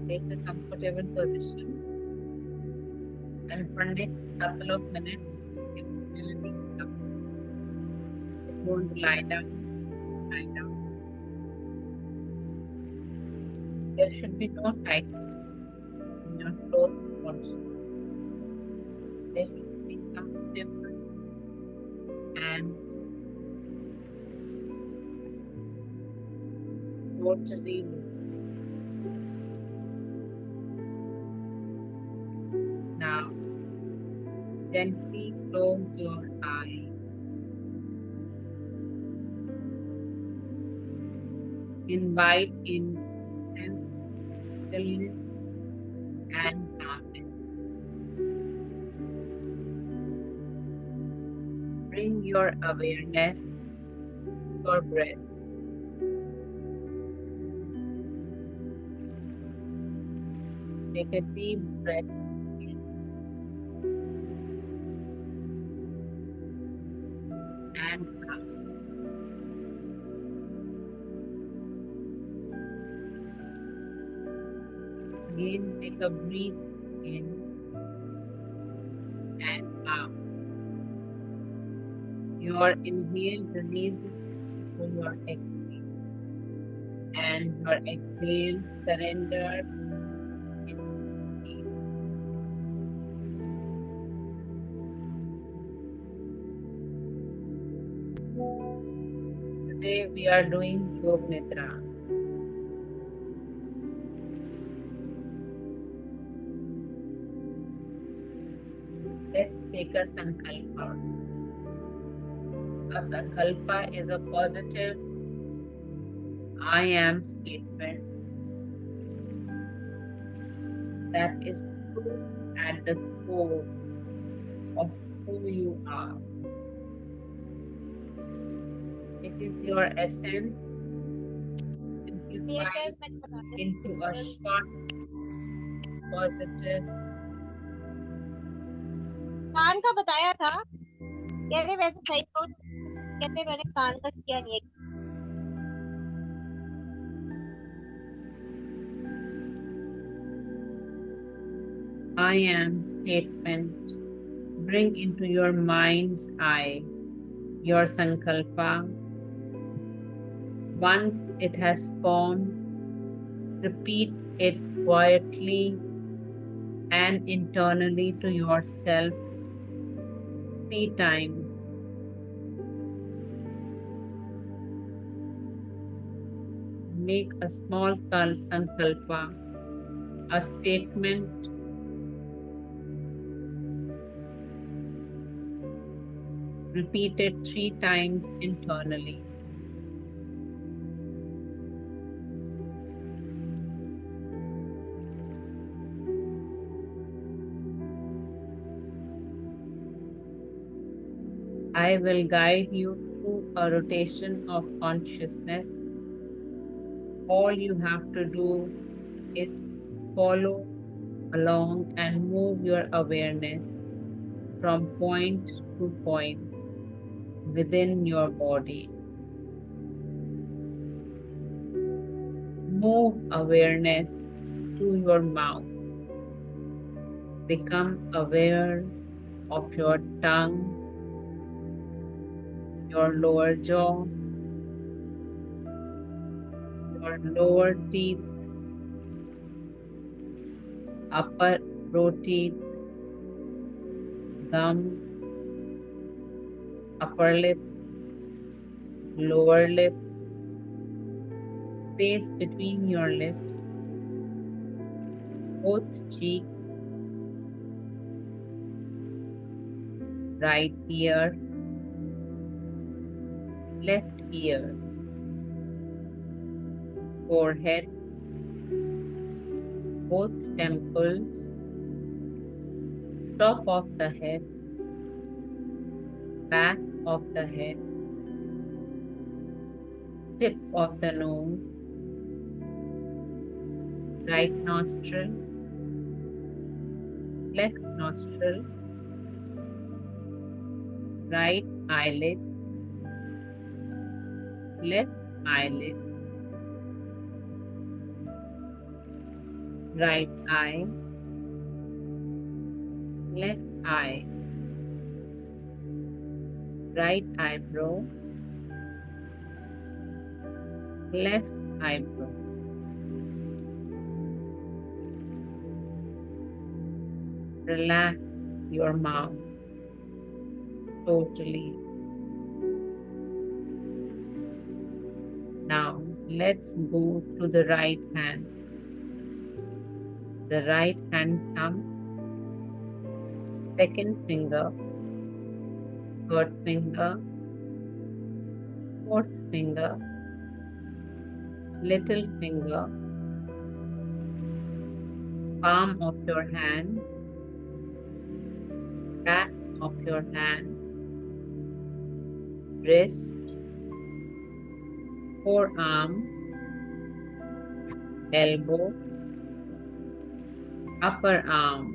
Take a comfortable position, and for next couple of minutes, if you feel any if you want to lie down, lie down. There should be no tightness in your clothes also. There should be comfortable and totally loose. Now, gently close your eyes. Invite in sense stillness and calmness. Bring your awareness to your breath. Take a deep breath in and out. Again, take a breath in and out. Your inhale releases to your exhale, and your exhale surrenders into peace. Today we are doing Yog Nidra. Let's take a sankalpa. A sankalpa is a positive I am statement that is true at the core of who you are. It is your essence simplified into a short, positive. कान का बताया था, कह रहे वैसे सही तो कहते मैंने कान का किया नहीं है. I am statement. Bring into your mind's eye your sankalpa. Once it has formed, repeat it quietly and internally to yourself 3 times. Make a small sankalpa, a statement. Repeat it 3 times internally. I will guide you through a rotation of consciousness. All you have to do is follow along and move your awareness from point to point within your body. Move awareness to your mouth. Become aware of your tongue, your lower jaw, your lower teeth, upper row teeth, gums, upper lip, lower lip, space between your lips, both cheeks, right ear, left ear, forehead, both temples, top of the head, back of the head, tip of the nose, right nostril, left nostril, right eyelid, left eyelid, right eye, left eye, right eyebrow, left eyebrow. Relax your mouth totally. Now let's go to the right hand. The right hand thumb, second finger, third finger, fourth finger, little finger, palm of your hand, back of your hand, wrist, forearm, elbow, upper arm,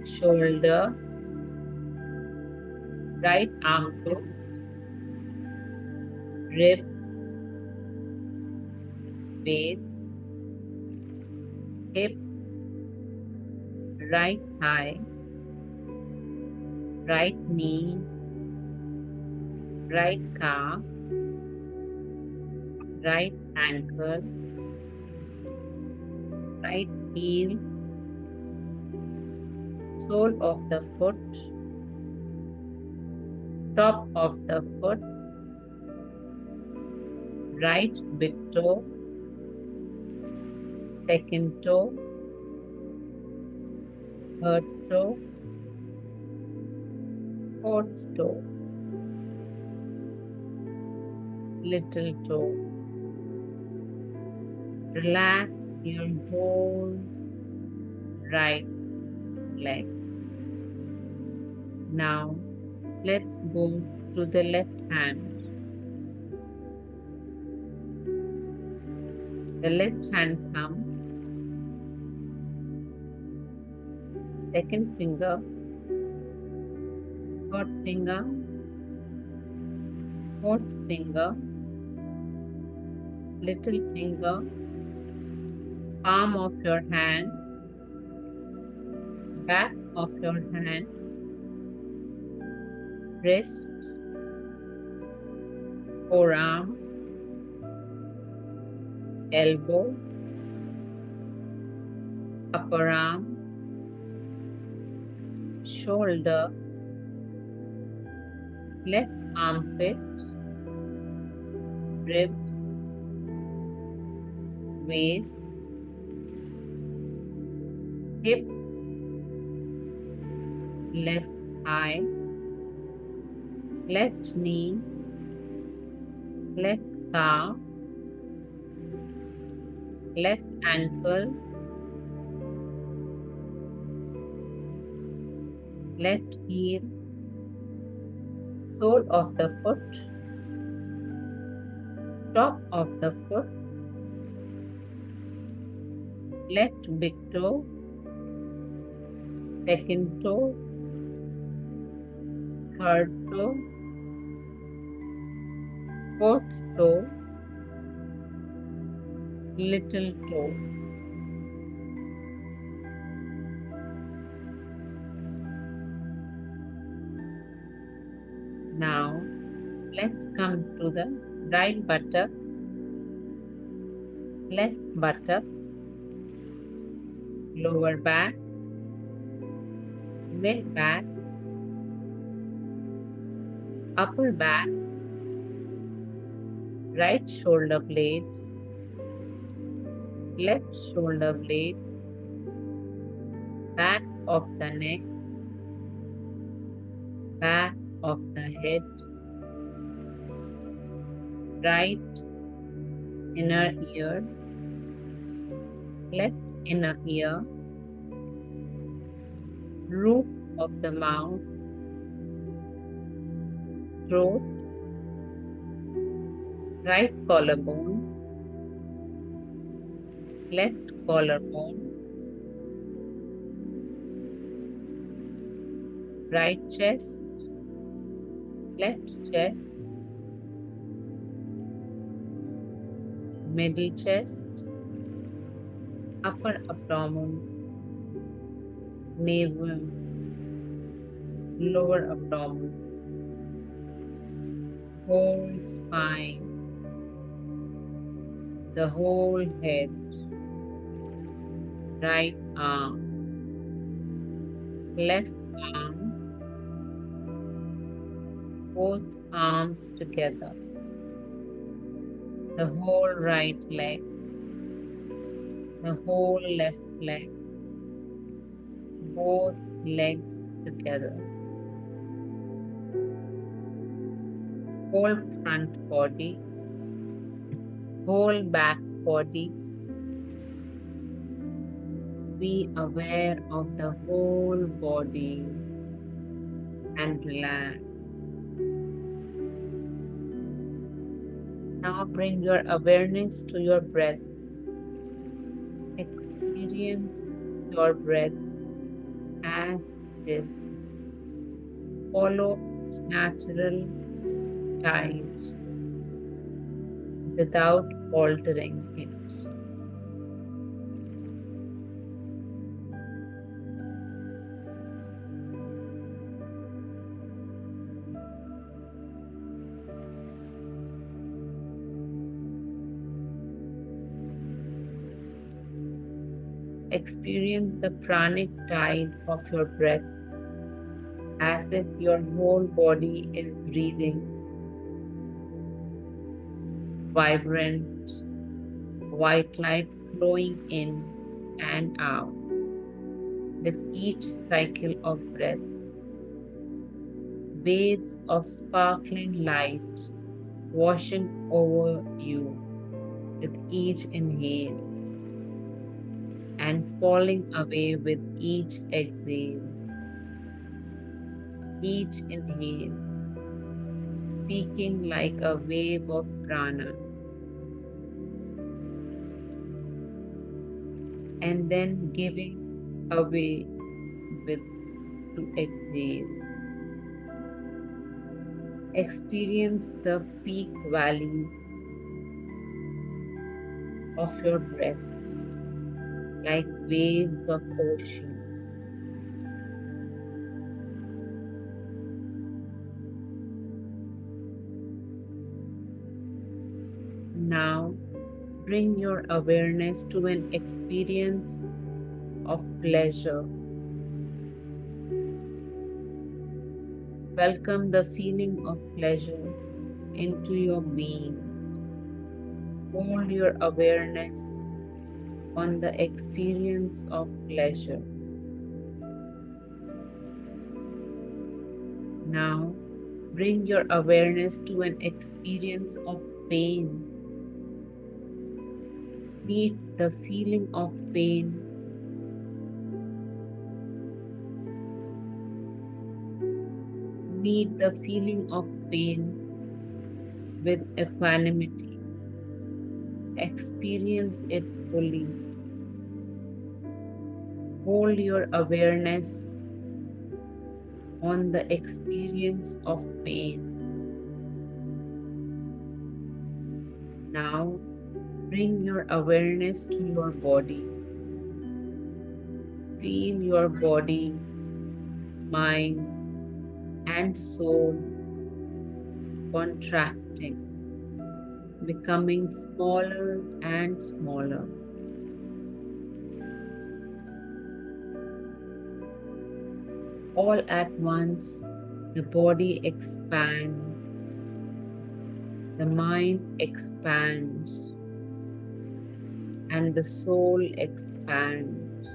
shoulder, right armpit, ribs, waist, hip, right thigh, right knee, right calf, right ankle, right heel, sole of the foot, top of the foot, right big toe, second toe, third toe, fourth toe, little toe. Relax your whole right leg. Now let's go to the left hand. The left hand thumb, second finger, third finger, fourth finger, little finger, palm of your hand, back of your hand, wrist, forearm, elbow, upper arm, shoulder, left armpit, ribs, waist, hip, left thigh, left knee, left calf, left ankle, left heel, sole of the foot, top of the foot, left big toe, second toe, third toe, fourth toe, little toe. Now let's come to the right buttock, left buttock, lower back, mid back, upper back, right shoulder blade, left shoulder blade, back of the neck, back of the head, right inner ear, left inner ear, roof of the mouth, throat, right collarbone, left collarbone, right chest, left chest, middle chest, upper abdomen, navel, lower abdomen, whole spine, the whole head, right arm, left arm, both arms together, the whole right leg, the whole left leg, both legs together, whole front body, whole back body. Be aware of the whole body and relax. Now bring your awareness to your breath. Experience your breath as it is. Follow its natural tide without altering it. Experience the pranic tide of your breath as if your whole body is breathing, vibrant, white light flowing in and out with each cycle of breath. Waves of sparkling light washing over you with each inhale and falling away with each exhale. Each inhale peaking like a wave of prana, and then giving away with to exhale. Experience the peak valleys of your breath like waves of ocean. Now bring your awareness to an experience of pleasure. Welcome the feeling of pleasure into your being. Hold your awareness on the experience of pleasure. Now bring your awareness to an experience of pain. Meet the feeling of pain. Meet the feeling of pain with equanimity. Experience it fully. Hold your awareness on the experience of pain. Now bring your awareness to your body. Feel your body, mind, and soul contracting, becoming smaller and smaller. All at once, the body expands, the mind expands, and the soul expands.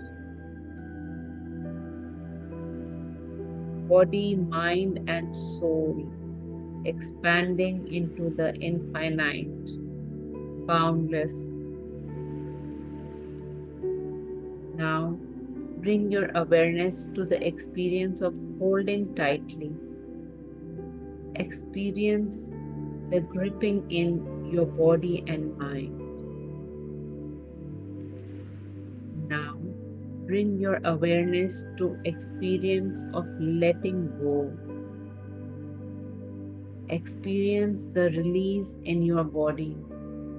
Body, mind, and soul expanding into the infinite, boundless. Now, bring your awareness to the experience of holding tightly. Experience the gripping in your body and mind. Now, bring your awareness to experience of letting go. Experience the release in your body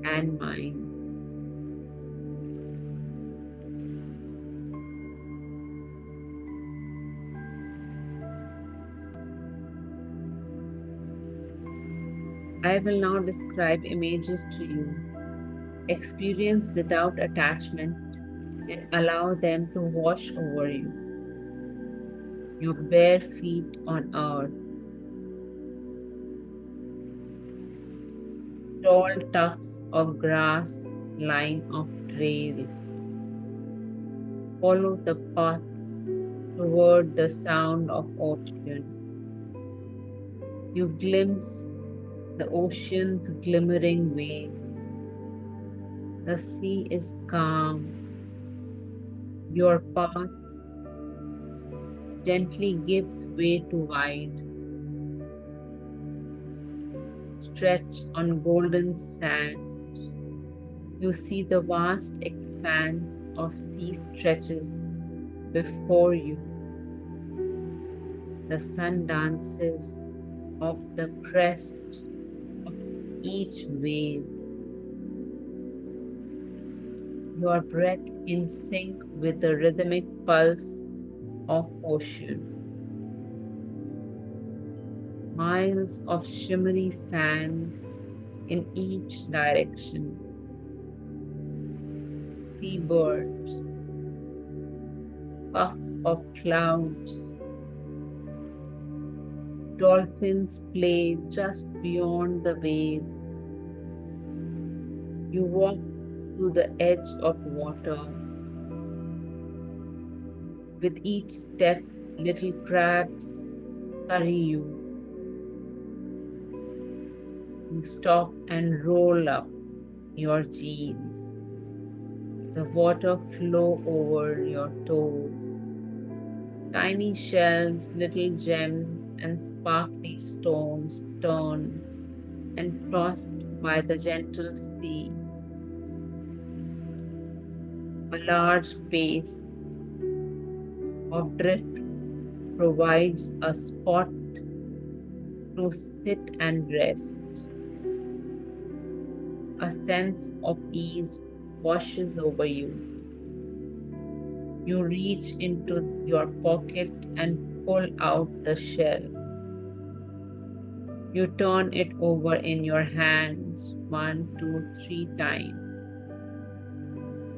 and mind. I will now describe images to you. Experience without attachment and allow them to wash over you. Your bare feet on earth, tall tufts of grass line of trail. Follow the path toward the sound of ocean. You glimpse the ocean's glimmering waves. The sea is calm. Your path gently gives way to wide. Stretch on golden sand. You see the vast expanse of sea stretches before you. The sun dances off the crest of each wave. Your breath in sync with the rhythmic pulse of ocean. Miles of shimmery sand in each direction. Seabirds, puffs of clouds. Dolphins play just beyond the waves. You walk to the edge of water. With each step, little crabs scurry you. You stop and roll up your jeans. The water flow over your toes. Tiny shells, little gems, and sparkly stones turn and tossed by the gentle sea. A large base of drift provides a spot to sit and rest. A sense of ease washes over you. You reach into your pocket and pull out the shell. You turn it over in your hands 1, 2, 3 times.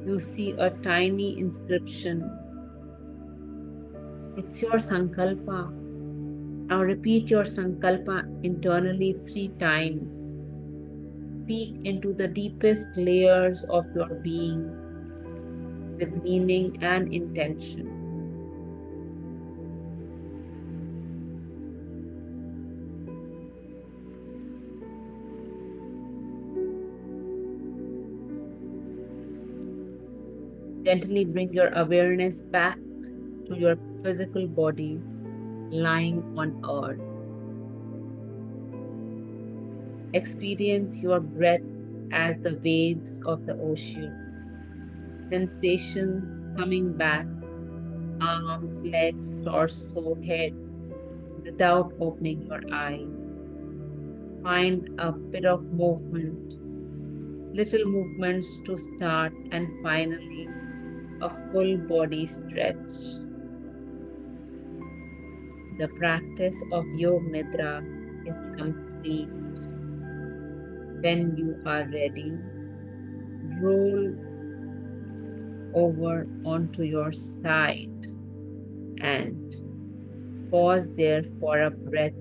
You see a tiny inscription. It's your sankalpa. Now repeat your sankalpa internally 3 times. Peek into the deepest layers of your being with meaning and intention. Gently bring your awareness back to your physical body lying on earth. Experience your breath as the waves of the ocean. Sensation coming back, arms, legs, torso, head, without opening your eyes. Find a bit of movement, little movements to start, and finally a full body stretch. The practice of Yoga Nidra is complete. When you are ready, roll over onto your side and pause there for a breath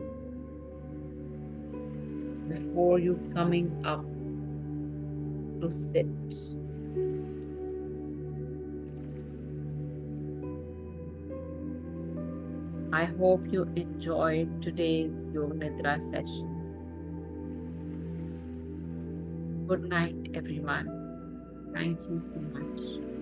before you coming up to sit. I hope you enjoyed today's Yoga Nidra session. Good night, everyone. Thank you so much.